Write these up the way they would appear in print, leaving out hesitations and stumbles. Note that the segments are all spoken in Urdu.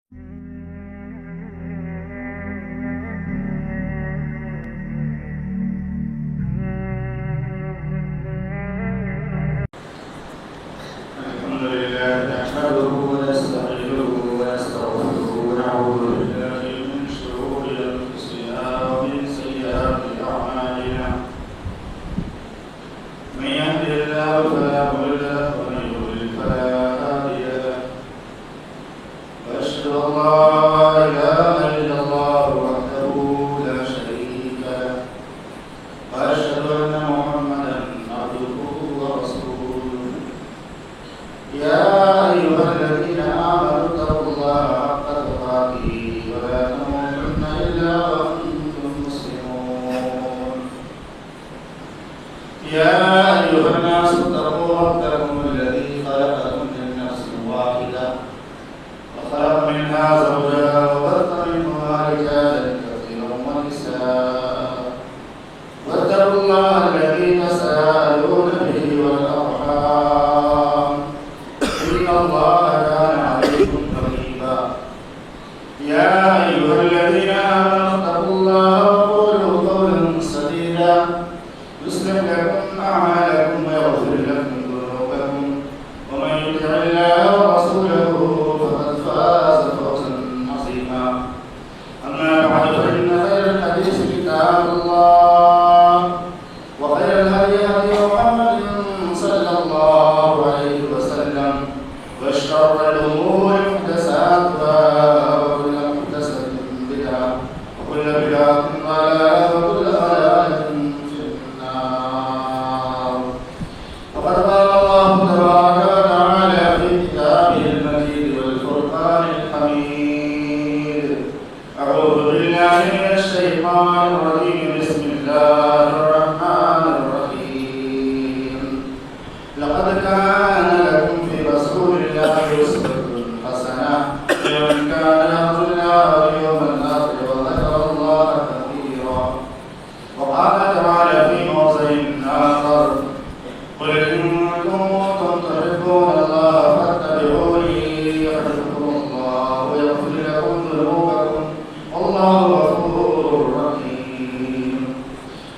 الحمد لله نحمده ونستعينه ونستغفره ونعوذ بالله من شرور أنفسنا ومن سيئات أعمالنا. من يهده الله فلا مضل له ومن يضلل فلا هادي له. وأشهد أن لا إله إلا الله وحده لا شريك له. وأشهد أن محمدا عبده ورسوله. يا أيها الذين آمنوا اتقوا الله حق تقاته ولا تموتن إلا وأنتم مسلمون. يا أيها الناس اتقوا ربكم الذي خلقكم من نفس واحدة وخلق منها زوجها وبث منهما رجالا كثيرا ونساء واتقوا الله الذي تساءلون به والأرحام إن الله كان عليكم رقيبا. يا أيها الذين آمنوا اتقوا الله وقولوا قولا سديدا يصلح لكم أعمالكم ويغفر لكم ذنوبكم ومن يطع الله ورسوله فقد فاز فوزا عظيما. أما بعد فإن خير الحديث كتاب الله وخير الهدي هدي محمد صلى الله عليه وسلم وشر الأمور محدثاتها وكل محدثة بدعة وكل بدعة ضلالة وكل ضلالة في النار. وقد قال الله تبارك وتعالى في كتابه المجيد والفرقان الحميد: أعوذ بالله من الشيطان الرجيم. بسم الله الرحمن الرحيم. لقد كان لكم في رسول الله أسوة حسنة لمن كان يرجو الله واليوم الآخر وذكر الله كثيرا. وقال تعالى في موضع آخر: قل إن كنتم تحبون الله فاتبعوني يحببكم الله ويغفر لكم ذنوبكم والله غفور رحيم.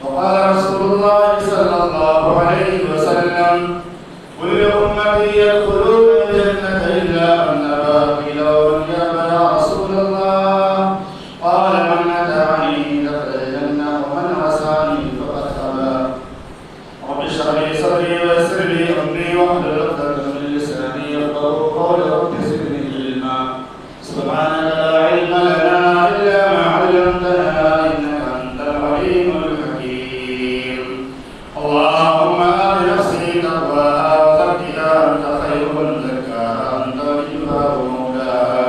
وقال رسول الله صلى الله عليه وسلم: كل أمتي يدخلون الجنة إلا من أبى. قيل ومن يأبى يا رسول الله؟ قال: من أطاعني دخل الجنة ومن عصاني فقد أبى. رب اشرح لي صدري ويسر لي أمري واحلل عقدة من لساني يفقهوا قولي. رب زدني علما. سبحانك لا علم لنا إلا ما علمتنا إنك أنت العليم الحكيم. اللهم آت نفسي تقواها وزكها أنت خير من زكاها أنت وليها ومولاها.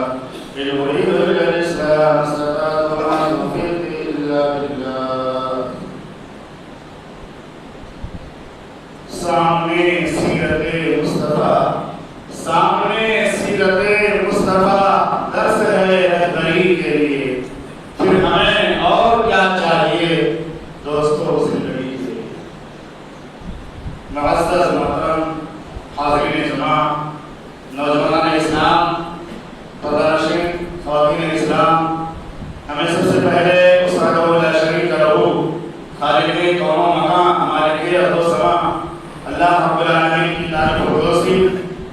إن أريد إلا الإسلام ما استطعت وما توفيقي إلا بالله. سامنے سیرت مصطفیٰ، سامنے سیرت مصطفیٰ درس ہے رہبری کے لیے. پھر ہمیں اور کیا چاہیے دوستوں زندگی کے لیے؟ معزز محترم حاضرین جماع، نوجوانان اسلام، پردرشن خواتین اسلام، ہمیں سب سے پہلے اس وحدہ لا شریک لہ خالق کون و مکان ہمارے لیے ارض و سما اللہ رب العالمین کی تعریف و دوستی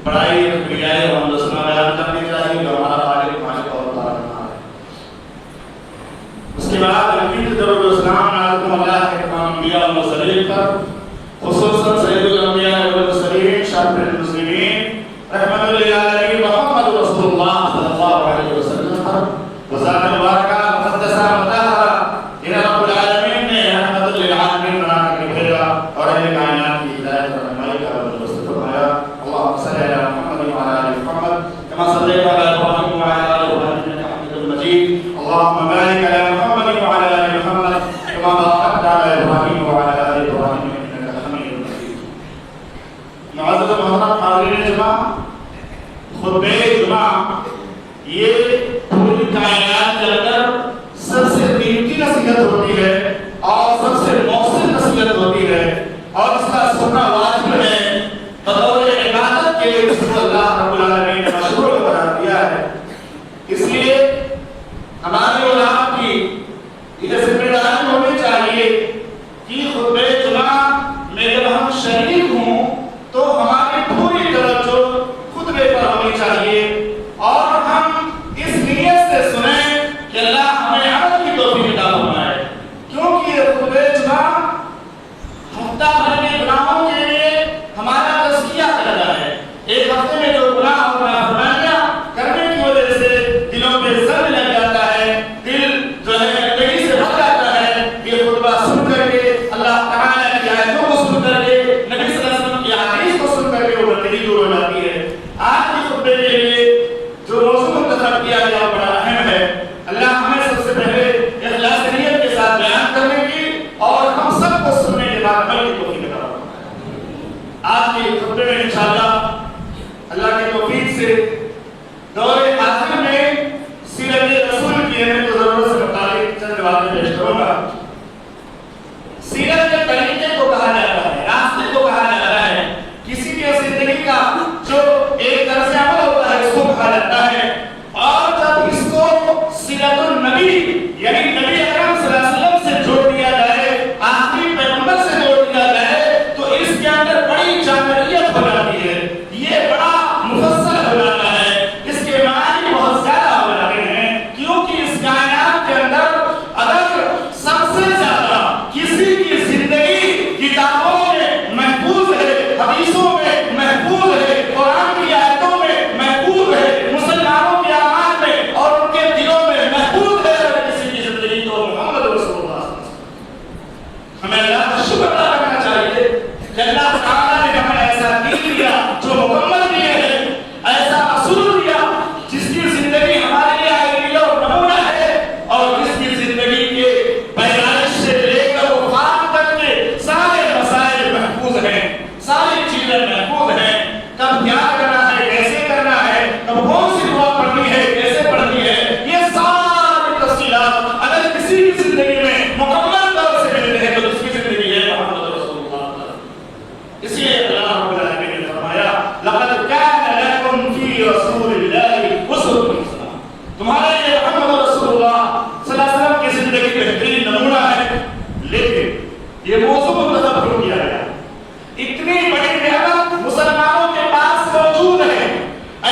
بڑائی بڑھائی اور حمدثنا بیان کرنی چاہیے جو ہمارا خالق مالک اور بارکنا ہے. اس کے بعد مزید درود و سلام علیکم اللہ کے تمام انبیاء و مرسلین پر، خصوصاً سید الانبیاء والمرسلین شرف المسلمین رحمت للعالمین محمد رسول اللہ صلی اللہ علیہ وسلم پر، وذات مبارکہ مقدسہ مطہرہ جنہیں رب العالمین نے رحمت للعالمین بنا کر بھیجا اور اہل کائنات کی ہدایت اور رہنمائی کا بندوبست فرمایا. اللهم صل على محمد وعلى ال محمد كما صليت على ابراهيم وعلى ال ابراهيم انك حميد مجيد. اللهم بارك على محمد وعلى ال محمد كما باركت على ابراهيم وعلى ال ابراهيم انك حميد مجيد. معزز محترم حاضرین جمع، خطبہ جمعہ یہ پوری کائنات کے اندر سب سے قیمتی نصیحت ہوتی ہے اور سب سے مؤثر نصیحت ہوتی ہے اور اس کا سننا واجب ہے بطور عبادت کے لیے. اس کو اللہ رب العالمین نے مشروع قرار دیا ہے. اس لیے انشاءاللہ اللہ کی توفیق سے دور آخر میں سیرت رسول کی اہمیت و ضرورت سے متعلق چند باتیں پیش کروں گا۔ سیرت کے طریقے کو کہا جاتا ہے، راستے کو کہا جاتا ہے، کسی بھی زندگی کا جو ایک طرز عمل ہوتا ہے اس کو کہا جاتا ہے۔ اور جب اس کو سیرت النبی یعنی نبی اکرم صلی اللہ علیہ وسلم سے جوڑ دیا جائے، آخری پیغمبر سے جوڑ دیا جائے تو اس کے اندر بڑی جامعیت ہو جاتی ہے، یہ بڑا مفصل ہو جاتا ہے، اس کے معنی بہت زیادہ ہو جاتے ہیں، کیونکہ اس کائنات کے اندر اگر سب سے زیادہ کسی کی زندگی کتابوں میں محفوظ ہے، حدیثوں میں محفوظ ہے، قرآن کی آیتوں میں محفوظ ہے، مسلمانوں کے اعمال میں اور ان کے دلوں میں محفوظ ہے کسی کی زندگی، تو محمد رسول اللہ صلی اللہ علیہ وسلم۔ ہمیں اللہ کا شکر ادا کرنا چاہیے کہ اللہ تعالیٰ نے ہمیں ایسا دین دیا جو مکمل دیے ہے، ایسا رسول دیا جس کی زندگی ہمارے لیے آئیڈیل اور نمونہ ہے، اور جس کی زندگی کے پیدائش سے لے کر وفات تک کے سارے مسائل محفوظ ہیں، ساری چیزیں محفوظ ہیں، کب کیا کرنا ہے، کیسے کرنا ہے، کب کون سی دعا پڑھنی ہے، کیسے پڑھنی ہے، یہ ساری تفصیلات اگر کسی کی زندگی میں مکمل طور سے ملتے ہیں تو اس کی زندگی ہے محمد رسول اللہ۔ اس لیے اللہ رب العالمین نے فرمایا لقد كان لكم في رسول الله اسوة حسنة، تمہارے لیے محمد رسول اللہ صلی اللہ علیہ وسلم کی زندگی بہترین نمونہ ہے۔ لیکن یہ موضوع منتخب کیوں کیا گیا؟ اتنی بڑی نعمت مسلمانوں کے پاس موجود ہے،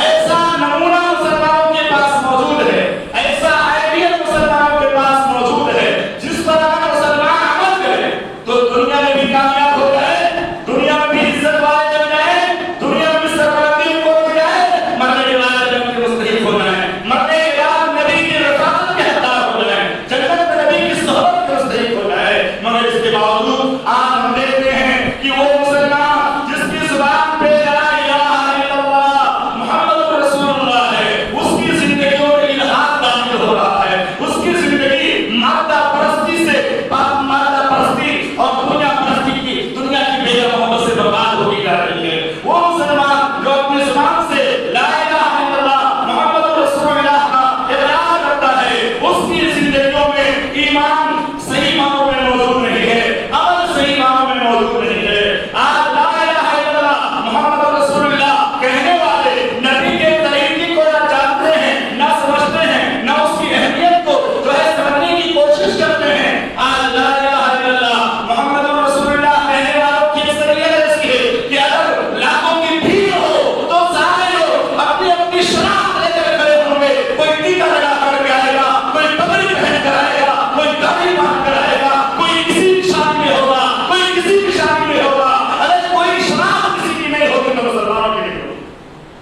ایسا نمونہ مسلمانوں کے پاس موجود ہے، ایسا آئیڈیل مسلمانوں کے پاس موجود ہے، جس پر اگر مسلمان عمل کرے تو دنیا میں بھی کامیاب ہو جائے، دنیا میں بھی عزت والے بن جائے، دنیا میں بھی سربلندی کو ہو جائے، مرنے کے بعد جنت کے مستحق ہو جائے، مرنے کے بعد نبی کی رفاقت کے حقدار ہو جائے، جنت میں نبی کی صحبت کے مستحق ہو جائے۔ مگر اس کے باوجود آج ہم دیکھتے ہیں کہ وہ مسلمان جس کی زبان پہ لا الہ الا اللہ محمد رسول اللہ ہے، اس کی زندگیوں میں الحاد داخل ہو رہا ہے، اس کی زندگی مادہ پرستی سے مادہ پرستی اور دنیا پرستی کی دنیا کی بے محبت سے برباد ہوتی جا رہی ہے۔ وہ مسلمان جو اپنی زبان سے لا الہ الا اللہ محمد رسول اللہ کا اقرار کرتا ہے، اس کی زندگیوں میں ایمان صحیح معنوں میں موجود نہیں ہے، عمل صحیح معنوں میں موجود نہیں ہے۔ آج لا الہ الا اللہ محمد رسول اللہ کہنے والے نبی کے طریقے کو نہ جانتے ہیں، نہ سمجھتے ہیں، نہ اس کی اہمیت کو جو ہے سمجھنے کی کوشش کرتے ہیں۔ آج لا الہ الا اللہ محمد رسول اللہ کہنے والوں کی اکثریت ایسی ہے کہ اگر لاکھوں کی بھیڑ ہو تو سارے لوگ اپنی اپنی شناخت لے کر کھڑے ہوں گے، کوئی ٹیکا لگا کر کے آئے گا، کوئی پگڑی پہن کر آئے گا، کوئی داڑھی باندھ کر آئے گا، کوئی کسی بھی شان میں ہوگا، کوئی کسی بھی شان میں ہوگا، اگر کوئی شناخت کسی کی نہیں ہوگی تو مسلمانوں کی نہیں ہوگی۔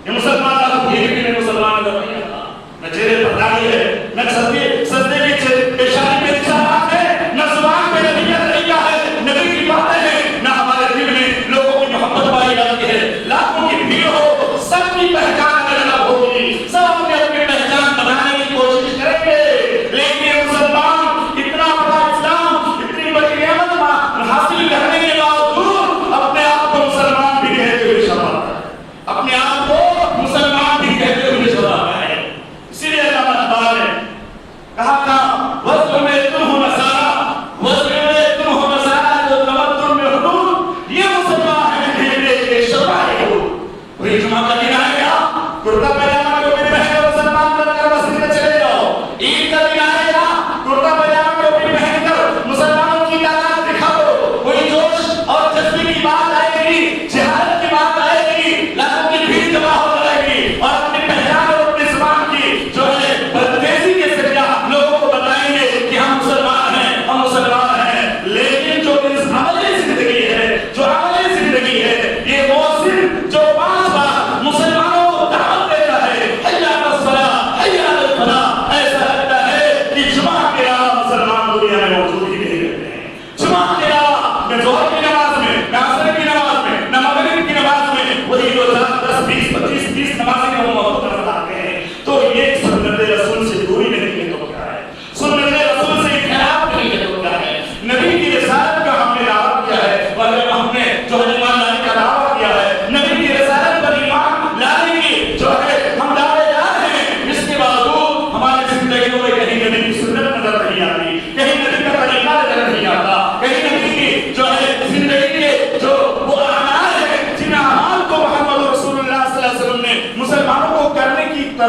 یہ مسلمان آپ یہ بھی نہیں مسلمان اگر نہیں ہے، نہ چہرے پر داڑھی ہے، نہ سجدے کی پیشانی پہ نشانات ہے، نہ زبان پہ نبی کا طریقہ ہے، نبی کی باتیں ہیں، نہ ہمارے دل میں لوگوں کی محبت پائی جاتی ہے۔ لاکھوں کی بھیڑ ہو، سب کی پہچان الگ ہوگی، سب اپنی اپنی پہچان بنانے کی کوشش کریں گے، لیکن یہ مسلمان اتنا بڑا اسلام اتنی بڑی نعمت حاصل کرنے کے باوجود اپنے آپ کو مسلمان بھی کہتے ہوئے شرماتا ہے، اپنے آپ کو مسلمان بھی کہتے ہوئے شرماتا ہے۔ اسی لیے اللہ تعالیٰ نے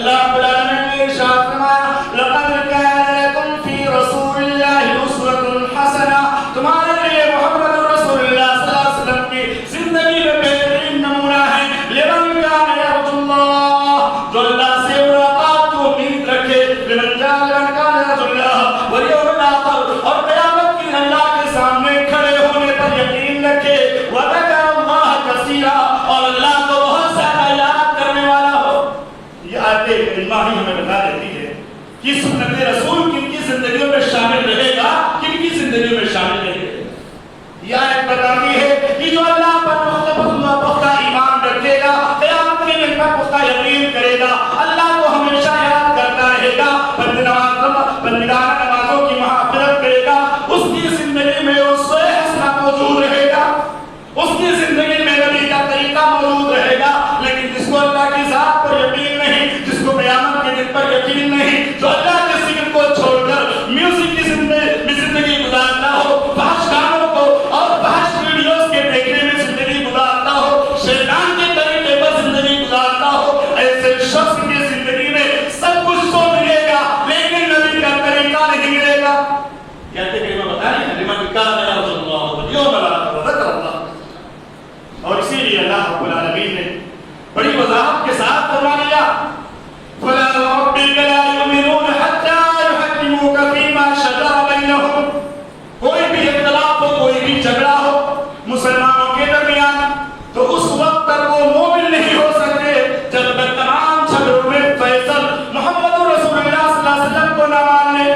اللہ رب العالمین نے ارشاد فرمایا لقد کان لکم فی رسول اللہ اسوۃ حسنہ، تمہارے لیے محمد رسول اللہ صلی اللہ علیہ وسلم کی زندگی میں بہترین نمونہ ہے، لمن کان یرجو اللہ، جو اللہ سے ملاقات کو امید رکھے، لمن کان یرجو اللہ والیوم الآخر، اور قیامت کے اللہ کے سامنے کھڑے ہونے پر یقین رکھے، وذکر اللہ کثیرا، اور اللہ کو بہت زیادہ یاد کرنے والا ہو۔ یہ آیت کریمہ ہی ہمیں بتا دیتی ہے کہ سنت رسول کن کی زندگیوں میں شامل رہے گا، کن کی زندگیوں میں شامل رہے گا۔ یہ آیت بتاتی ہے کہ جو اللہ پر پختہ ایمان رکھے گا، قیامت کے دن پر پختہ یقین کرے گا، اللہ کو ہمیشہ یاد کرتا رہے گا، بندگانہ نمازوں کی محافظت کرے گا، اس کی زندگی میں اسوہ حسنہ موجود رہے گا، اس کی زندگی میں نبی کا طریقہ موجود رہے گا۔ لیکن جس کو اللہ کی ذات پر یقین نہیں، جس کو قیامت کے دن پر یقین نہیں، جو اللہ کے ذکر کو چھوڑ کر میوزک کی زندگی گزارتا ہو، فحش گانوں کو اور فحش ویڈیوز کے دیکھنے میں زندگی گزارتا ہو، شیطان کے طریقے پر زندگی گزارتا ہو، ایسے شخص کی زندگی میں سب کچھ تو ملے گا لیکن نبی کا طریقہ نہیں ملے گا۔ کہتے کہ میں بتا رہی ہیں لمن کان یرجو اللہ والیوم الآخر وذکر اللہ، اور اسی لیے اللہ رب العالمین نے بڑی وضاحت کے ساتھ فرما دیا فَلَا وَرَبِّكَ لَا يُؤْمِنُونَ حَتَّى يُحَكِّمُوكَ فِيمَا شَجَرَ بَيْنَهُمْ، کوئی بھی اختلاف ہو، کوئی بھی جھگڑا ہو مسلمانوں کے درمیان، تو اس وقت تک وہ مومن نہیں ہو سکتے جب تک تمام جھگڑوں میں فیصل محمد رسول اللہ صلی اللہ علیہ وسلم کو نہ مان لے۔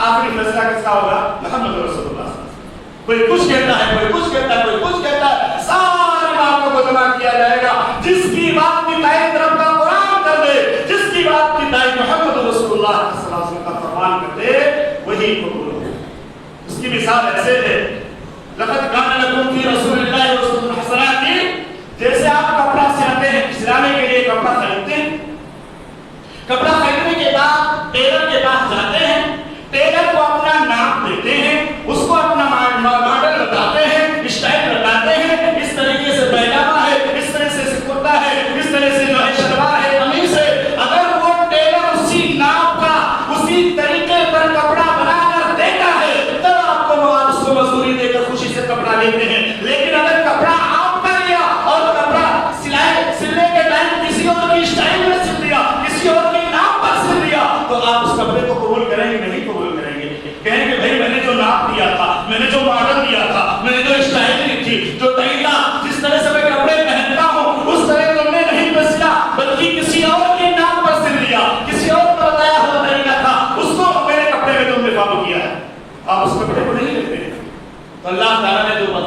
آخری فیصلہ کس کا ہوگا؟ محمد رسول اللہ صلی اللہ علیہ وسلم۔ کوئی کچھ کہتا ہے، کوئی کچھ کہتا ہے، کوئی کچھ کہتا ہے، ساری باتوں کو جمع کیا جائے گا، جس کی بات کی تائید رب کا قرآن کر دے، جس کی بات کی تائید محمد رسول اللہ صلی اللہ علیہ وسلم کا فرمان کر دے، وہی قبول ہو۔ اس کی مثال ایسے ہے لقد کان لکم فی رسول اللہ اسوۃ حسنہ کی، جیسے آپ کپڑا سلاتے ہیں، سلانے کے لیے کپڑا خریدتے ہیں، کپڑا خریدنے کے بعد ٹیلر کے پاس جاتے ہیں، ٹیلر کو اپنا نام دیتے ہیں، اس کو اپنا ماڈل بتاتے ہیں، اسٹائل بتاتے ہیں، اس طریقے سے پیجامہ ہے، اس طرح سے کرتا ہے، اس طرح سے جو ہے شلوار ہے، قمیص ہے۔ اگر وہ ٹیلر اسی نام کا اسی طریقے پر کپڑا بنا کر دیتا ہے تب آپ کو اس کو مزدوری دے کر خوشی سے کپڑا لیتے ہیں۔ لیکن اگر کپڑا آپ کا لیا اور کپڑا سلنے کے ٹائم کسی اور کی اسٹائل میں سل دیا، کسی اور کے نام پر سل دیا، تو آپ اس کپڑے کو قبول کریں گے نہیں قبول کریں گے؟ کہیں گے بھائی میں نے جو ناپ دیا تھا، میں نے جو ماڈل دیا تھا، میں نے جو اسٹائل دی تھی، جو طریقہ جس طرح سے میں کپڑے پہنتا ہوں اس طرح تم نے نہیں سلا، بلکہ کسی اور کے نام پر سل دیا، کسی اور کا بتایا ہوا طریقہ تھا، اس کو میرے کپڑے میں تم نے فالو کیا ہے، آپ اس کپڑے کو نہیں لیتے۔ تو اللہ تعالیٰ نے جو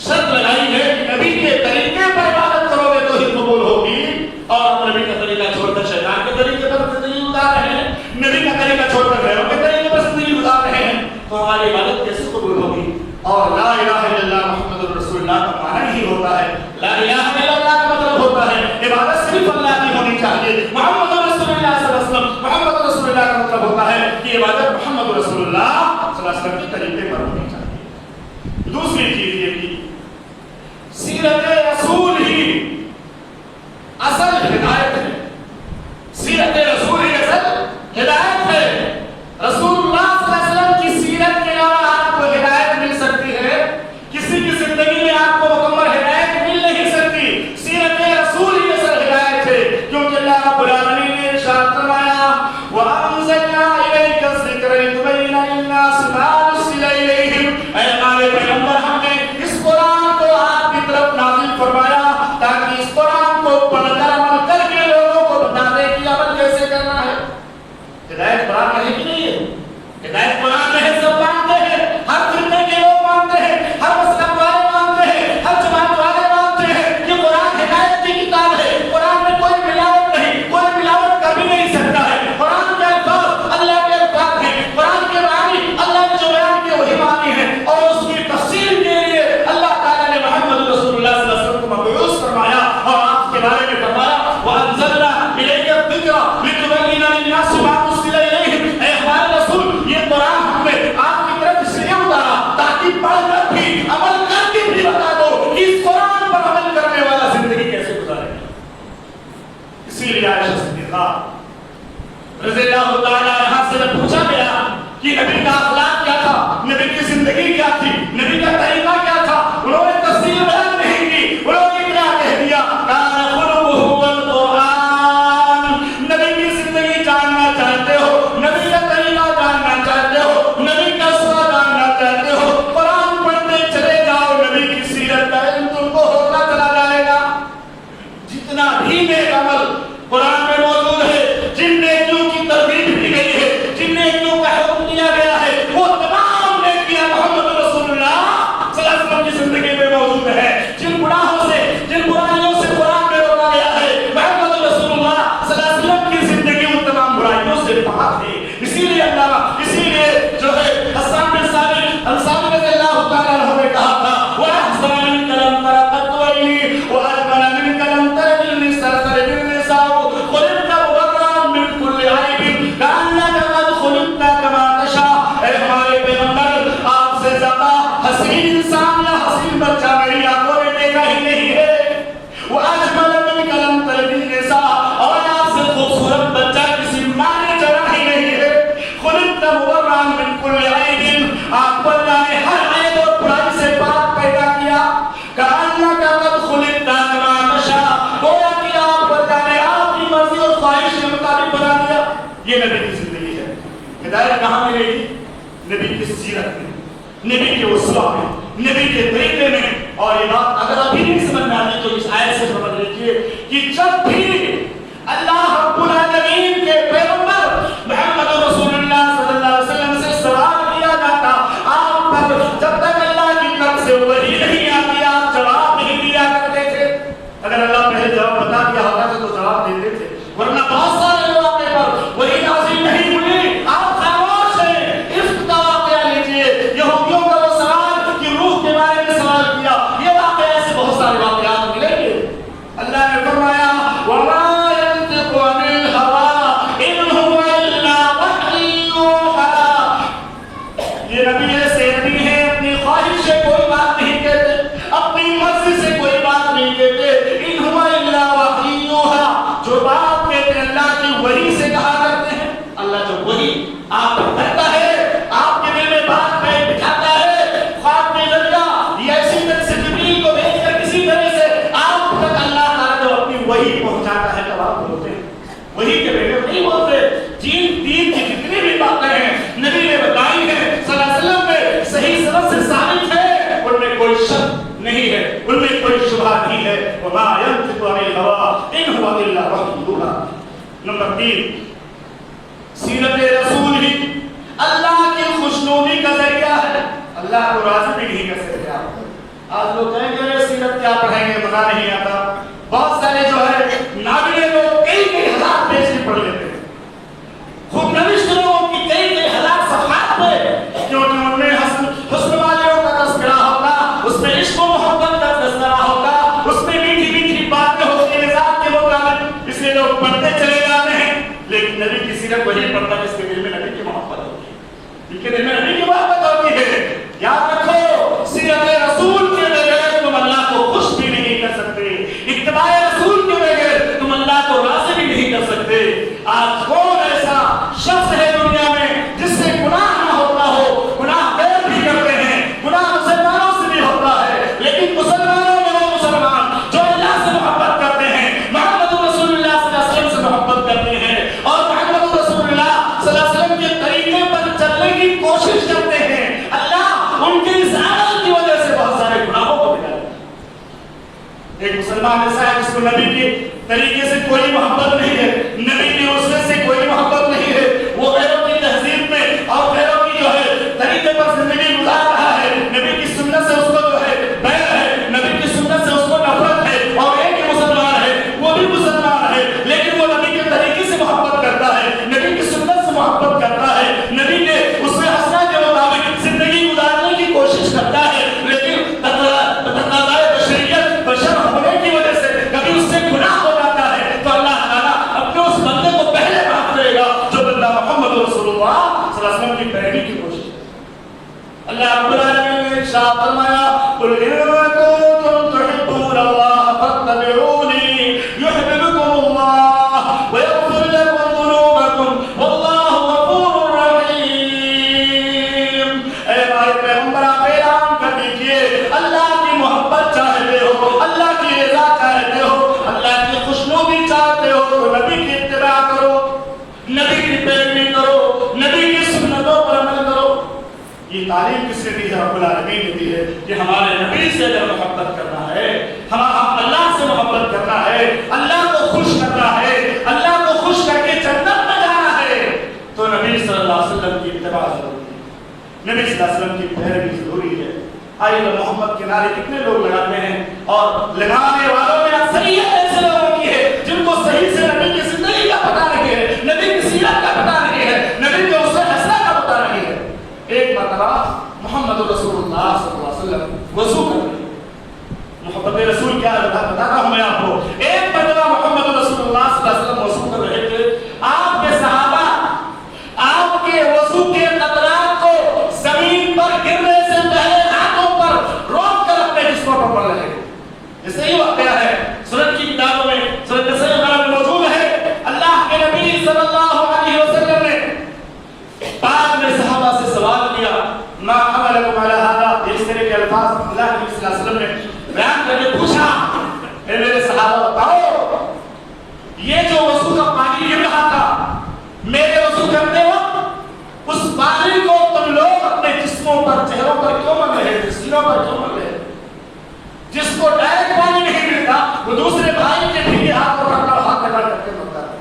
شرط لگائی ہے کہ نبی کے طریقے پر عبادت کرو گے تو ہی قبول ہوگی، اور نبی کا طریقہ چھوڑ کر شیطان کے طریقے پر زندگی گزار رہے ہیں، نبی کا طریقہ چھوڑ کر غیروں کے طریقے پر زندگی گزار رہے ہیں، تو ہماری عبادت کیسے قبول ہوگی؟ اور لا الہ الا اللہ محمد رسول اللہ کا معنی ہی ہوتا ہے، لا الہ الا اللہ کا مطلب ہوتا ہے عبادت صرف اللہ کی ہونی چاہیے۔ محمد رسول اللہ صلی اللہ علیہ وسلم، محمد رسول اللہ کا مطلب ہوتا ہے کہ عبادت محمد رسول اللہ صلی اللہ علیہ وسلم کے طریقے پر ہونی چاہیے۔ دوسری چیز یہ کہ سیرت رسول ہی اصل ہدایت ہے، سیرت رسول ہی اصل ہدایت ہے۔ رسول اللہ صلی اللہ علیہ وسلم کی سیرت کے علاوہ آپ کو ہدایت مل سکتی ہے، کسی کی زندگی میں آپ کو مکمل ہدایت مل نہیں سکتی، سیرت رسول ہی اصل ہدایت ہے، کیونکہ اللہ رب العالمین نے ارشاد فرمایا وَأَنزَلْنَا إِلَيْكَ الذِّكْرَ لِتُبَيِّنَ لِلنَّاسِ مَا نُزِّلَ إِلَيْهِمْ، اے ہمارے پیغمبر ہم نے اس قرآن کو آپ کی طرف نازل فرمایا تاکہ اس قرآن کو پڑھ کر عمل کر کے لوگوں کو بتا دے کہ عمل کیسے کرنا ہے۔ ہدایت قرآن میں ہے کہ نہیں ہے؟ ہدایت قرآن میں ہے، سب مانتے ہیں، ہر فرقے کے لوگ مانتے ہیں، ہر مسلک والے مانتے ہیں، ہر جماعت والے مانتے ہیں کہ قرآن ہدایت کی کتاب ہے، قرآن میں کوئی ملاوٹ نہیں، کوئی ملاوٹ کر بھی نہیں سکتا ہے، قرآن کے الفاظ اللہ کے الفاظ ہیں، قرآن کے معنی اللہ نے جو بیان کیے وہی معنی ہیں، اور اس کی تفسیر کے لیے اللہ تعالیٰ نے محمد رسول اللہ صلی اللہ علیہ وسلم کو مبعوث فرمایا، اور آپ کے بارے میں فرمایا وَأَنزَلْنَا إِلَيْكَ الذِّكْرَ لِتُبَيِّنَ لِلنَّاسِ مَا نُزِّلَ إِلَيْهِمْ، اے ہمارے رسول یہ قرآن ہم نے آپ کی طرف اس لیے اتارا تاکہ پڑھ کر بھی عمل کر کے بھی بتا دو کہ اس قرآن پر عمل کرنے والا زندگی کیسے گزارے۔ اسی لیے عائشہ صدیقہ رضی اللہ تعالیٰ عنہ سے پوچھا گیا کہ نبی کا اخلاق کیا تھا، نبی کی زندگی کیا تھی، نبی کا طریقہ کیا تھا؟ انہوں نے تفصیل بیان نہیں کی، انہوں نے کیا کہہ دیا، کان خلقہ القرآن۔ نبی کی زندگی جاننا چاہتے ہو، نبی کا طریقہ جاننا چاہتے ہو، نبی کا اسوا جاننا چاہتے ہو، قرآن پڑھتے چلے جاؤ، نبی کی سیرت کا علم تم کو ہوتا چلا جائے گا۔ جتنا بھی نیک عمل قرآن میں موجود ہے، جن نیکیوں کی ترغیب دی گئی ہے، جن نیکیوں کا حکم دیا گیا ہے، وہ تمام نیکیاں محمد رسول اللہ صلی اللہ علیہ وسلم کی زندگی میں موجود ہے۔ جن گناہوں سے، جن برائیوں سے قرآن میں روکا گیا ہے، محمد رسول اللہ صلی اللہ علیہ وسلم کی زندگی ان تمام برائیوں سے پاک ہے۔ اسی لیے جو ہے حسان بن ثابت انصاری رضی اللہ تعالیٰ عنہ نے کہا تھا، وَأَحْسَنَ مِنْكَ لَمْ تَرَ قَطُّ عَيْنِي وَأَجْمَلَ مِنْكَ لَمْ تَلِدْ النِّسَاءُ خُلِقْتَ مُبَرَّأً مِنْ كُلِّ عَيْبٍ كَأَنَّكَ قَدْ خُلِقْتَ كَمَا تَشَاءُ۔ اے ہمارے پیغمبر، آپ سے زیادہ حسین انسان یا حسین بچہ میری آنکھوں نے دیکھا ہی نہیں ہے۔ وَأَجْمَلَ مِنْكَ لَمْ تَلِدْ النِّسَاءُ، اور آپ سے خوبصورت بچہ کسی ماں نے جنا ہی نہیں ہے۔ خُلِقْتَ مُبَرَّأً مِنْ كُلِّ عَيْبٍ، آپ کو اللہ نے ہر عیب اور برائی سے پاک پیدا کیا۔ كَأَنَّكَ قَدْ خُلِقْتَ كَمَا تَشَاءُ، گویا کہ آپ کو اللہ نے آپ کی مرضی اور خواہش کے مطابق بنا دیا۔ یہ نبی کی زندگی ہے۔ ہدایت کہاں ملے گی؟ نبی کی سیرت میں، نبی کے اسوہ میں، نبی کے طریقے میں۔ اور یہ بات اگر ابھی نہیں سمجھ میں آتی تو اس آیت سے سمجھ لیجیے کہ جب بھی اللہ رب العالمین کے پیغمبر محمد رسول اللہ صلی اللہ علیہ وسلم سے سوال کیا جاتا، آپ پر جب تک اللہ کی طرف سے وحی نہیں آتی آپ جواب نہیں دیا کرتے تھے۔ اگر اللہ پہلے جواب بتا دیا ہوتا تو جواب دیتے تھے، ورنہ بہت سارے لوگ آپ پر وحی نازل نہیں ہوئی، آپ خاموش ہیں۔ عفق کا واقعہ لیجیے، یہودیوں کا وہ سوال کہ روح کے بارے میں سوال کیا، یہ واقعہ ایسے بہت سارے واقعات ملیں گے۔ اللہ نے فرمایا وَمَا يَنطِقُ عَنِ الْهَوَىٰ إِنْ هُوَ إِلَّا وَحْيٌ يُوحَىٰ۔ یہ نبی ایسے نبی ہیں، اپنی خواہش سے کوئی بات نہیں کہتے، اپنی مرضی سے کوئی بات نہیں کہتے۔ إِنْ هُوَ إِلَّا وَحْيٌ يُوحَىٰ، جو بات کہتے ہیں اللہ کی وحی سے کہا کرتے ہیں۔ اللہ جو وحی آپ کو کرتا ہے، آپ کے دل میں بات پہ بٹھاتا ہے، خواب میں ذریعہ یا اسی طرح سے جبریل کو بھیج کر کسی طرح سے آپ تک اللہ تعالیٰ جو اپنی وحی پہنچاتا ہے تب آپ بولتے ہیں۔ وحی کے بغیر نہیں بولتے۔ دین کی جتنی بھی باتیں ہیں نبی نے بتائی ہیں، صلی اللہ علیہ وسلم میں صحیح سند سے ثابت ہے، ان میں کوئی شک نہیں ہے، ان میں کوئی شبہ نہیں ہے۔ وَمَا يَنطِقُ عَنِ الْهَوَىٰ إِنْ هُوَ إِلَّا وَحْيٌ يُوحَىٰ۔ نمبر 3، سیرت رسول ہی اللہ کی خوشنودی کا ذریعہ ہے۔ اللہ کو راضی بھی نہیں کر سکتے آپ۔ آج لوگ کہیں گے سیرت کیا پڑھیں گے، مزہ نہیں آتا۔ بہت سارے جو ہے نابینے لوگ کئی ہزار پیج بھی پڑھ لیتے ہیں، خود نوشت لوگوں کی کئی ہزار صفحات پہ، کیونکہ ان میں حسن والوں کا تذکرہ ہوگا، اس میں عشق و محبت کا تذکرہ ہوگا، اس میں میٹھی میٹھی باتیں ہوتی مزاج کے مطابق، اس لیے لوگ پڑھتے چلے جاتے ہیں۔ لیکن نبی کی سیرت وہی پڑھتا جس کے دل میں نبی کی محبت ہوتی ہے، جن کے دل میں نبی کی محبت ہوتی ہے۔ یاد رکھو، سیرت رسول کے بغیر تم اللہ کو خوش بھی نہیں کر سکتے، اتباع رسول کے بغیر تم اللہ کو راضی بھی نہیں کر سکتے۔ آج کون ایسا شخص ہے دنیا میں جس سے گناہ نہ ہوتا ہو؟ گناہ غیر بھی کرتے ہیں، گناہ مسلمانوں سے بھی ہوتا ہے، لیکن مسلمانوں میں وہ مسلمان جو اللہ سے محبت کرتے ہیں، محمد رسول اللہ صلی اللہ علیہ وسلم سے محبت کرتے ہیں اور محمد رسول اللہ صلی اللہ علیہ وسلم کے طریقے پر چلنے کی کوشش کرتے ہیں، اللہ ان کے اس عمل کی وجہ سے بہت سارے گناہوں کو مٹا دیتا ہے۔ ایک مسلمان ایسا ہے جس کو نبی کے طریقے سے کوئی محبت نہیں ہے، نبی کے اسوے سے کوئی محبت نہیں ہے، وہ غیروں کی تہذیب میں اور غیروں کی جو ہے طریقے پر زندگی گزار رہا ہے، نبی کی سنت سے اس کو جو ہے بیر ہے، نبی کی سنت سے اس کو نفرت ہے، اور ایک ہی مسلمان ہے وہ بھی مسلمان ہے لیکن وہ نبی کے طریقے سے محبت کرتا ہے، نبی کی سنت سے محبت کرتا ہے، نبی کے اس میں حسنہ کے مطابق زندگی گزارنے کی کوشش کرتا ہے، لیکن تقاضائے بشریت بشر ہونے کی وجہ سے کبھی اس سے گناہ ہو جاتا ہے، تو اللہ تعالیٰ اپنے اس بندے کو پہلے معاف کرے گا جو بندہ محمد رسول اللہ صلی اللہ علیہ وسلم کی پیروی کی کوشش کرے۔ اللہ رب العالمین نے ارشاد فرمایا قل ان کنتم تحبون اللہ فاتبعونی یحببکم اللہ ویغفر لکم ذنوبکم تعلیم کس نے دی ہے؟ رب العالمین نے دی ہے کہ ہمارے نبی سے اگر محبت کرنا ہے، ہم اللہ سے محبت کرنا ہے، اللہ کو خوش کرنا ہے، اللہ کو خوش کر کے جنت میں جانا ہے، تو نبی صلی اللہ علیہ وسلم کی اتباع ضروری ہے، نبی صلی اللہ علیہ وسلم کی پیروی ضروری ہے۔ آئیے محمد کے نعرے کتنے لوگ لگاتے ہیں، اور لگانے والوں میں اکثریت ایسے لوگوں کی ہے جن کو صحیح سے نبی کی زندگی کا پتہ نہیں ہے، نبی کی سیرت کا پتہ نہیں ہے، نبی کے اسوہ حسنہ کا پتہ نہیں ہے۔ ایک مرتبہ محمد رسول اللہ صلی اللہ علیہ وسلم وضو کر رہے ہیں، محبت رسول کیا ہے بتاتا ہوں میں آپ کو۔ ایک مرتبہ محمد رسول اللہ صلی اللہ علیہ وسلم وضو کر رہے تھے، آپ کے صحابہ آپ کے وضو کے قطرات کو زمین پر گرنے سے پہلے ہاتھوں پر روک کر اپنے جسموں پر پڑھ رہے تھے۔ اس لیے واقعہ ہے سنن کی کتابوں میں، سنن نسائی میں موجود ہے، اللہ کے نبی صلی اللہ علیہ وسلم نے بعد میں صحابہ سے سوال کیا، ما حملکم علی ھذا، اس طرح کے الفاظ اللہ کے نبی صلی اللہ علیہ وسلم نے بیان کر کے پوچھا، اے میرے صحابہ بتاؤ یہ جو وضو کا پانی گر رہا تھا، میرے وضو کرتے وقت اس پانی کو تم لوگ اپنے جسموں پر، چہروں پر کیوں مل رہے تھے، سینوں پر کیوں مل رہے تھے؟ جس کو ڈائریکٹ پانی نہیں ملتا وہ دوسرے بھائی کے بھیگے ہاتھ پر اپنا ہاتھ لگا کر کے ملتا ہے۔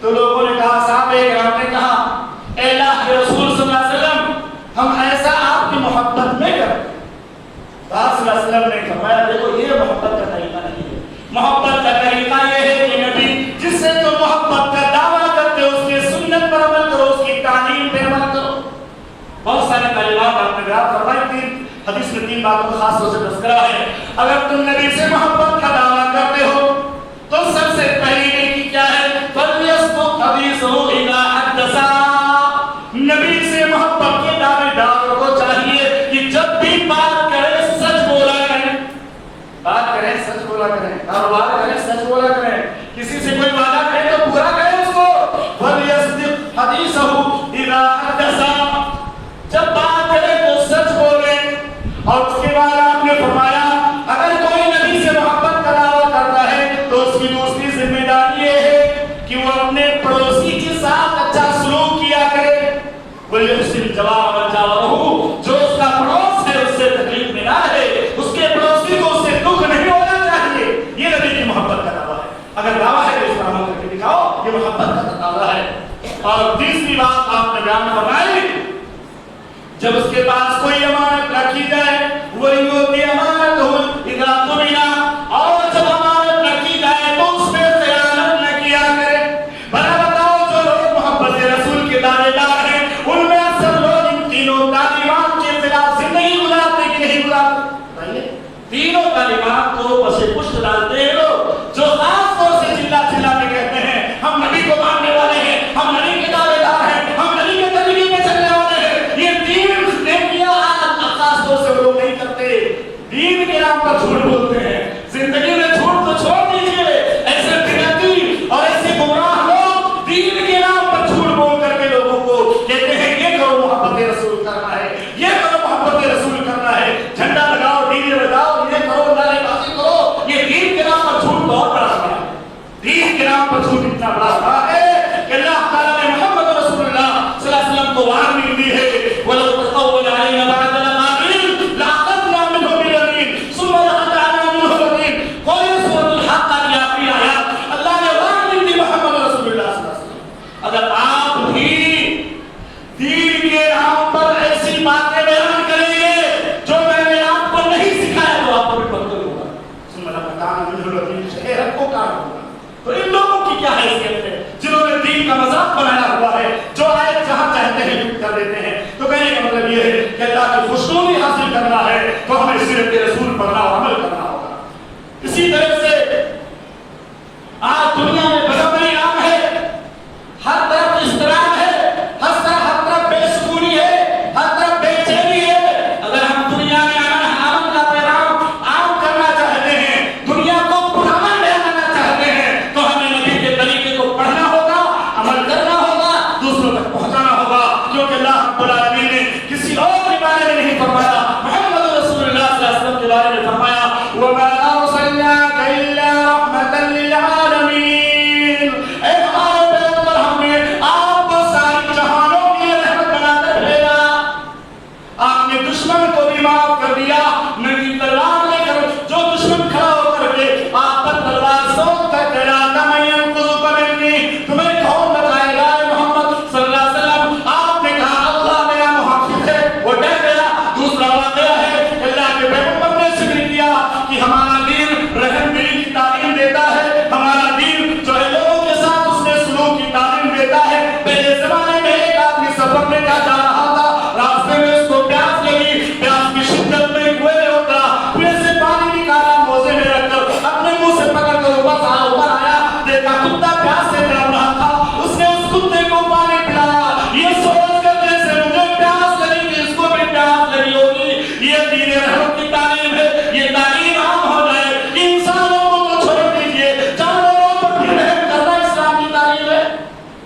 تو لوگوں نے کہا، صحابہ کرام نے کہا، اے اللہ کے رسول صلی اللہ علیہ وسلم ہم ایسا آپ کی محبت میں کرتے ہیں۔ آپ صلی اللہ علیہ وسلم نے فرمایا، دیکھو یہ محبت کا طریقہ نہیں ہے، محبت کا طریقہ یہ ہے کہ نبی جس سے تم محبت کا دعویٰ کرتے ہو اس کے سنت پر عمل کرو، اس کی تعلیم پر عمل کرو۔ بہت سارے کلمات آپ نے بیان فرمائی تھی، حدیث میں 3 باتوں کا خاص طور سے تذکرہ ہے۔ اگر تم نبی سے محبت کا دعویٰ کرتے ہو تو سب سے پہلی نیکی کیا ہے؟ فَلْيَصْدُقْ حَدِيثُهُ إِذَا حَدَّثَ، نبی سے محبت کے دعوے داروں کو چاہیے کہ جب بھی بات کرے سچ بولا کریں، بات کریں سچ بولا کریں، کاروبار کریں سچ بولا کریں، کسی سے کوئی وعدہ کرے تو پورا کریں اس کو۔ فَلْيَصْدِقْ حَدِيثَهُ إِذَا حَدَّثَ، جب بات کرے تو سچ بولیں۔ اور اس کے بعد آپ نے فرمایا اگر کوئی نبی سے محبت کا دعویٰ کرتا ہے تو اس کی دوسری ذمہ داری یہ ہے کہ وہ اپنے پڑوسی کے ساتھ اچھا سلوک کیا کرے۔ وَلْيُحْسِنْ جَوَارَ مَنْ جَاوَرَهُ، جو اس کا پڑوس ہے اس سے تکلیف میں نہ رہے، اس کے پڑوسی کو اس سے دکھ نہیں ہونا چاہیے۔ یہ نبی کی محبت کا دعویٰ ہے۔ اگر دعویٰ ہے تو اس پر عمل کر کے دکھاؤ، یہ محبت کا دعویٰ ہے۔ اور تیسری بات آپ نے بیان فرمائی، جب اس کے پاس کوئی امانت رکھی جائے، وَلْيُؤْتِ أَمَانَتَهُ إِذَا طُمِنَ، اور جب امانت رکھی جائے تو اس میں خیانت نہ کیا کرے۔ بھلا بتاؤ جو لوگ محبت رسول کے دعوے دار ہیں ان میں اکثر لوگ ان تینوں تعلیمات کے خلاف زندگی گزارتے کہ نہیں گزارتے؟ تینوں تعلیمات کو پس پشت ڈالتے ہیں لوگ، جو خاص طور سے چلا چلا کے کہتے ہیں ہم نبی کو ماننے والے ہیں، ہم نبی کے دعوے دار ہیں، ہم نبی کے طریقے میں چلنے والے ہیں۔ یہ تین نیکیاں خاص طور سے وہ لوگ نہیں کرتے۔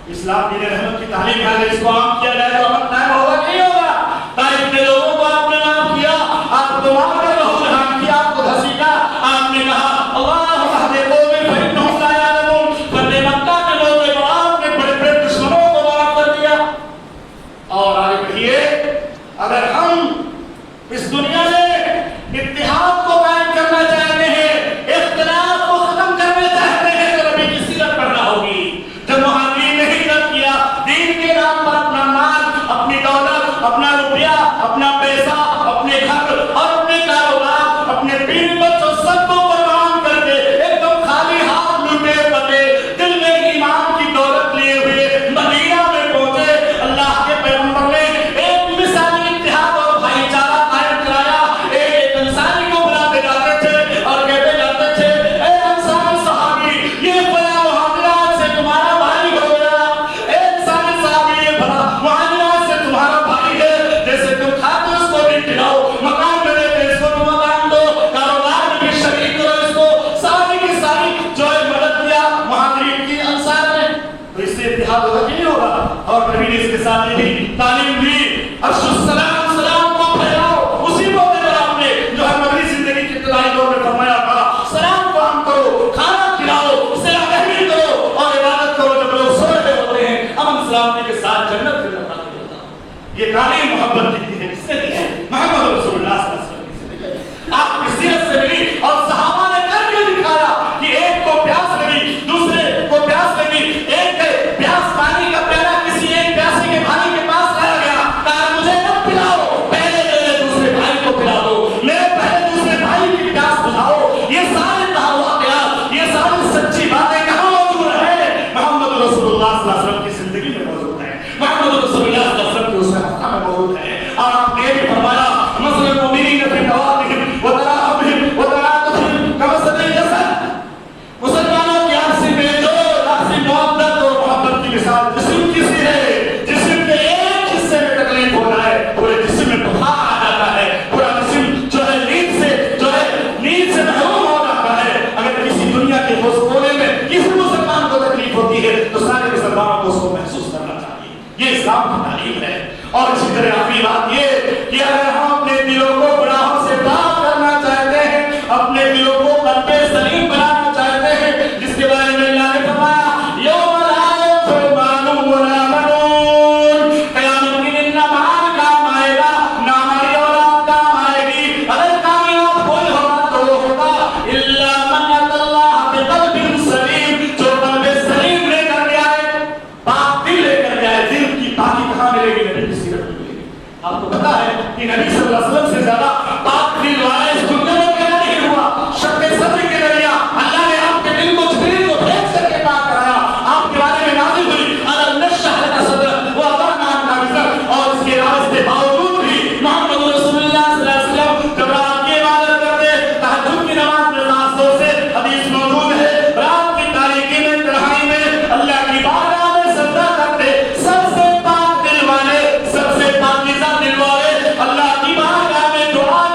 اسلام دین رحمت کی تعلیم ہے، اگر اس کو عام کیا جائے تو امن قائم ہوگا نہیں ہوگا؟ طائف نے لوگوں کو آپ نے معاف کیا، آپ کو معاف کر رہو جہاں کیا، آپ کو دھسیٹا، آپ نے کہا اللہم اہد قومی فإنہم لا یعلمون، فتح مکہ کے لوگ آپ نے بڑے بڑے دشمنوں کو معاف کر دیا۔ اور آگے بڑھیے، اگر ہم اس دنیا میں اتحاد کو قائم کرنا چاہتے ہیں، اختلاف کو ختم کرنا چاہتے ہیں، تو نبی کی سیرت پڑھنا ہوگی۔ جب مہاجرین نے ہجرت کیا، دین کے نام پر اپنا مال، اپنی دولت، اپنا روپیہ، اپنا پیسہ، اپنے گھر اور اپنے کاروبار، اپنے بیوی بچوں سب کو قربان کر کے ایک دم خالی ہاتھ لوٹے پڑے، دل میں ایمان کی دولت لیے ہوئے مدینہ میں پہنچے، اللہ کے پیغمبر نے ایک مثالی اتحاد اور بھائی چارہ قائم کرایا۔ ایک انصاری کو بلاتے جاتے تھے اور کہتے جاتے تھے، اے انصاری صحابی، یہ فلاں مہاجرات سے تمہارا بھائی ہو گیا، اے انصاری صحابی، یہ فلاں مہاجرات سے تمہارا بھائی ہے، جیسے تم کھاتے اس کو بھی کھلاؤ، مکان میں رہتے اس کو بھی مکان دو، کاروبار میں بھی شریک کرو اس کو، ساری کی ساری جو ہے مدد کیا مہاجرین کی انصار نے، تو اس سے اتحاد ہوگا کہ نہیں ہوگا؟ اور نبی نے اس کے ساتھ یہ بھی تعلیم دی، افشوا السلام، سلام کو پھیلاؤ، اسی موقع پر آپ نے جو ہے مدنی زندگی کے ابتدائی دور میں فرمایا تھا، سلام کو عام کرو، کھانا کھلاؤ، صلہ رحمی کرو اور عبادت کرو جب لوگ سو رہے ہوتے ہیں، امن سلامتی کے ساتھ جنت کے اندر داخل ہوتا ہے۔ یہ تعلیم محبت کی دی ہے، کس نے دی ہے؟ محمد رسول اللہ صلی اللہ علیہ وسلم کی دی ہے، آپ کی سیرت سے ملی، اور صحابہ نے کر کے دکھایا کہ ایک کو پیاس لگی، دوسرے کو پیاس لگی، ایک پیاس پانی کا پیالہ کسی ایک پیاسے کے بھائی کے پاس لایا گیا، کہا مجھے مت پلاؤ، پہلے میرے دوسرے بھائی کو پلا دو، میرے پہلے دوسرے بھائی کی پیاس بجھاؤ۔ یہ سارے واقعات، یہ ساری سچی باتیں کہاں موجود ہیں؟ محمد رسول اللہ صلی اللہ علیہ وسلم کی زندگی میں موجود ہے، محمد رسول اللہ صلی اللہ علیہ وسلم کے اس ہفتہ میں موجود ہے۔ اور آپ نے بھی فرمایا مثل المؤمنین فی توادہم وتراحمہم وتعاطفہم کمثل الجسد، مسلمانوں کی آپسی میل جول، آپسی محبت اور محبت کی مثال جسم کی سی ہے، جسم کے ایک حصے میں تکلیف ہو جائے پورے جسم میں بخار آ جاتا ہے، پورا جسم جو ہے نیند سے محروم ہو جاتا ہے۔ اگر کسی دنیا کے اس کونے میں کسی مسلمان کو تکلیف ہوتی ہے تو سارے مسلمانوں کو اس کو محسوس کرنا چاہیے، یہ اسلام کی تعلیم ہے۔ اور اسی طرح آخری بات یہ کہ اگر ہم اپنے دلوں کو گناہوں سے پاک کرنا چاہتے ہیں، اپنے دلوں کو قلب سلیم بنانا چاہتے ہیں، جس کے بارے میں اللہ نے فرمایا یوم لا ينفع مال ولا بنون، قیامت کے دن نہ مال کام آئے گا نہ ہماری اولاد کام آئے گی، اگر کامیاب کوئی ہوگا تو وہ ہوگا الا من اتى الله بقلب سلیم، جو قلب سلیم لے کر کے آئے، پاک دل لے کر کے آئے۔ دل کی پاکی کہاں ملے گی؟ نبی کی سیرت میں ملے گی۔ آپ کو پتا ہے کہ نبی صلی اللہ علیہ وسلم سے زیادہ پاک دل والا اس دنیا میں پیدا نہیں ہوا۔ شق صدر کے ذریعہ اللہ نے آپ کے دل کو جبریل کو بھیج کر کے پاک کرایا، آپ کے بارے میں نازل ہوئی الم نشرح لک صدرک ووضعنا عنک وزرک، اور اس کے راستے باوجود بھی محمد رسول اللہ صلی اللہ علیہ وسلم جب رات کی عبادت کرتے، تہجد کی نماز میں خاص طور سے حدیث موجود ہے، رات کی تاریکی میں تنہائی میں اللہ کی بارگاہ میں سجدہ کرتے، سب سے پاک دل والے، سب سے پاکیزہ دل والے اللہ کی بارگاہ میں دعا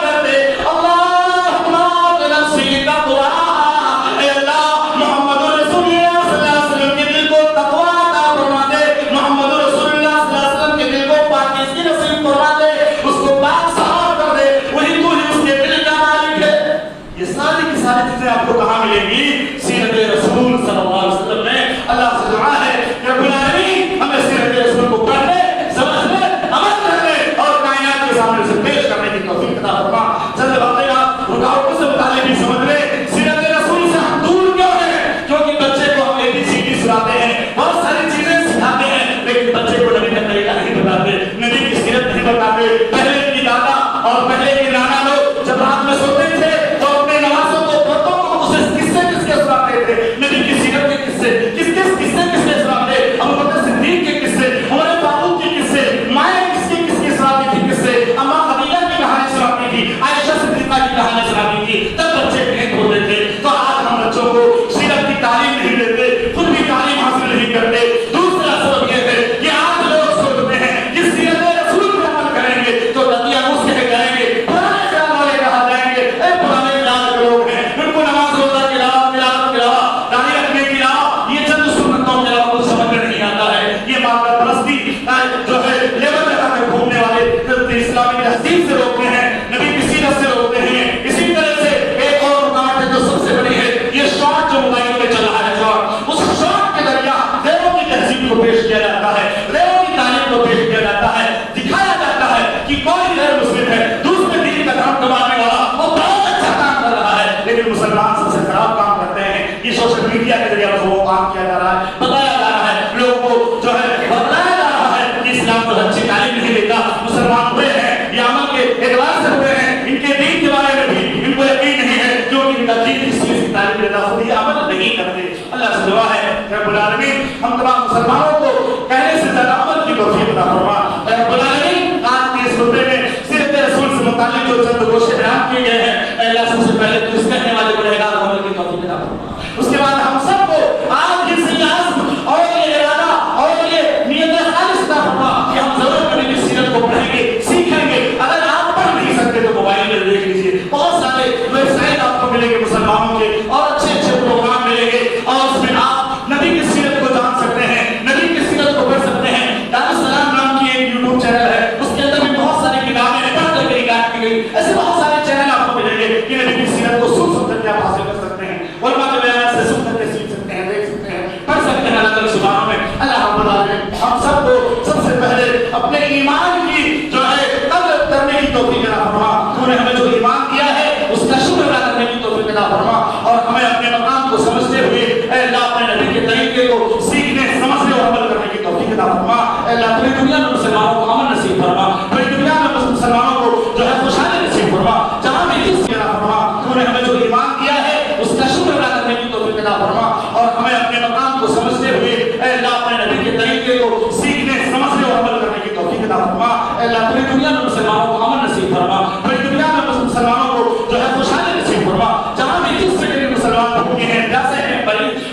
جو ہے لیبر لگا کے گھومنے والے اسلامی تہذیب سے روکتے ہیں، نبی کی سیرت سے روکتے ہیں۔ اسی طرح سے ایک اور رکاوٹ ہے جو سب سے بڑی ہے، یہ شارٹ جو موبائل پہ چل رہا ہے، شارٹ، اس شارٹ کے ذریعہ غیروں کی تہذیب کو پیش کیا جاتا ہے، غیروں کی تعلیم کو پیش کیا جاتا ہے، دکھایا جاتا ہے کہ کوئی غیر مسلم ہے، دوسرے دین کا کام کمانے والا، وہ بہت اچھا کام کر رہا ہے، لیکن مسلمان سب سے خراب کام کرتے ہیں۔ یہ سوشل میڈیا کے ذریعے وہ کام کیا جا رہا ہے، بتایا جا رہا ہے لوگوں کو، جو ہے بتایا جا رہا ہے کہ اسلام کو اچھی تعلیم نہیں دیتا، مسلمان ہوئے ہیں یہ عمل کے اعتبار سے ہوئے ہیں، ان کے دین کے بارے میں بھی ان کو یقین نہیں ہے، جو کہ ان کا دین کس چیز کی تعلیم دیتا، خود یہ عمل نہیں کرتے۔ اللہ سے دعا ہے رب العالمین ہم تمام مسلمانوں کو کہنے سے زیادہ عمل کی توفیق عطا فرما۔ رب العالمین آج کے اس خطبے میں سیرت رسول سے متعلق جو چند گوشے بیان کیے گئے ہیں، اللہ سب سے پہلے تو اس کہنے والے کو رہے گا عمل کی توفیق عطا فرما۔ اس کے بعد ہم سب کو آج کی صحیح عزم اور یہ ارادہ اور یہ نیت خالص عطا فرما کہ ہم ضرور نبی کی سیرت کو پڑھیں گے، سیکھیں گے۔ اگر آپ پڑھ نہیں سکتے تو موبائل میں دیکھ لیجیے، بہت سارے ویب سائٹ آپ کو ملیں گے مسلمانوں کے، اور اچھے اچھے پروگرام ملیں گے، اور اس میں آپ نبی کی سیرت کو جان سکتے ہیں، نبی کی سیرت کو پڑھ سکتے ہیں۔ دارالسلام نام کی ایک یوٹیوب چینل ہے، اس کے اندر بھی بہت ساری کتابیں پڑھ کر کے ریکارڈ کی گئی، ایسے بہت سارے چینل آپ کو ملیں گے کہ نبی کی سیرت کو سن کر کے آپ حاصل کر سکتے ہیں، علماء کے بیان سے سن کر کے سیکھ سکتے ہیں، دیکھ سکتے ہیں، پڑھ سکتے ہیں اللہ تعالیٰ زبانوں میں۔ اللہ رب العالمین ہم سب کو سب سے پہلے اپنے ایمان کی جو ہے قدر کرنے کی توفیق عطا فرما۔ تو نے ہمیں جو ایمان دیا ہے اس کا شکر ادا کرنے کی توفیق عطا فرما، اور ہمیں اپنے مقام کو سمجھتے ہوئے اے اللہ اپنے نبی کے طریقے کو سیکھنے، سمجھنے اور عمل کرنے کی توفیق عطا فرما۔ اے اللہ پوری دنیا میں مسلمانوں کو امن نصیب فرما، پوری دنیا میں مسلمانوں کو جو ہے خوشحالی نصیب فرما، جہاں بھی جس کی عطا فرما۔ تو نے ہمیں جو ایمان دیا ہے اس کا شکر ادا کرنے کی توفیق عطا فرما، اور ہمیں اپنے مقام کو سمجھتے ہوئے اے اللہ اپنے نبی کے طریقے کو سیکھنے، سمجھنے اور عمل کرنے کی توفیق عطا فرما۔ اے اللہ پوری دنیا میں مسلمانوں کو امن نصیب فرما، پوری دنیا میں مسلمانوں کو جو ہے خوشحالی نصیب فرما، جہاں بھی جس جگہ بھی مسلمان بھوکے ہیں، پیاسے ہیں،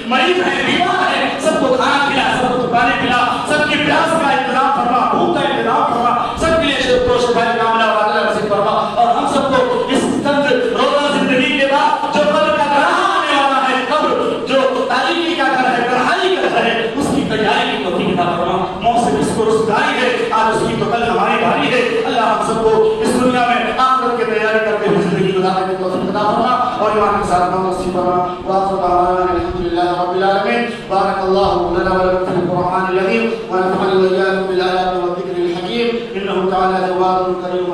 مریض ہیں، بیمار ہیں، سب کو کھانا کھلا، سب کو پانی پلا، سب کی پیاس کا انتظام فرما، بھوک کا انتظام فرما، سب کے لیے تو شفا کاملہ اور عاجلہ نصیب فرما، اور ہم سب کو اس طنز روزہ زندگی کے بعد جو قبر کا گھر آنے والا ہے، قبر جو تاریکی کا گھر ہے، تنہائی کا گھر ہے، اس کی تیاری کی توفیق عطا فرما۔ موت سے جس کو رسوائی ہے آج اس کی تو کل ہماری باری ہے۔ اللہ ہم سب کو اس دنیا میں آخرت کی تیاری کرتے ہوئے زندگی گزارنے کی توفیق عطا فرما، اور ایمان کے ساتھ موت نصیب فرما۔ وآخر دعوانا الحمدللہ رب العالمین۔ بارک اللہ لنا ولکم فی القرآن العظیم، ونفعني وإياكم بالآيات والذکر الحکیم، إنه تعالى جواد کریم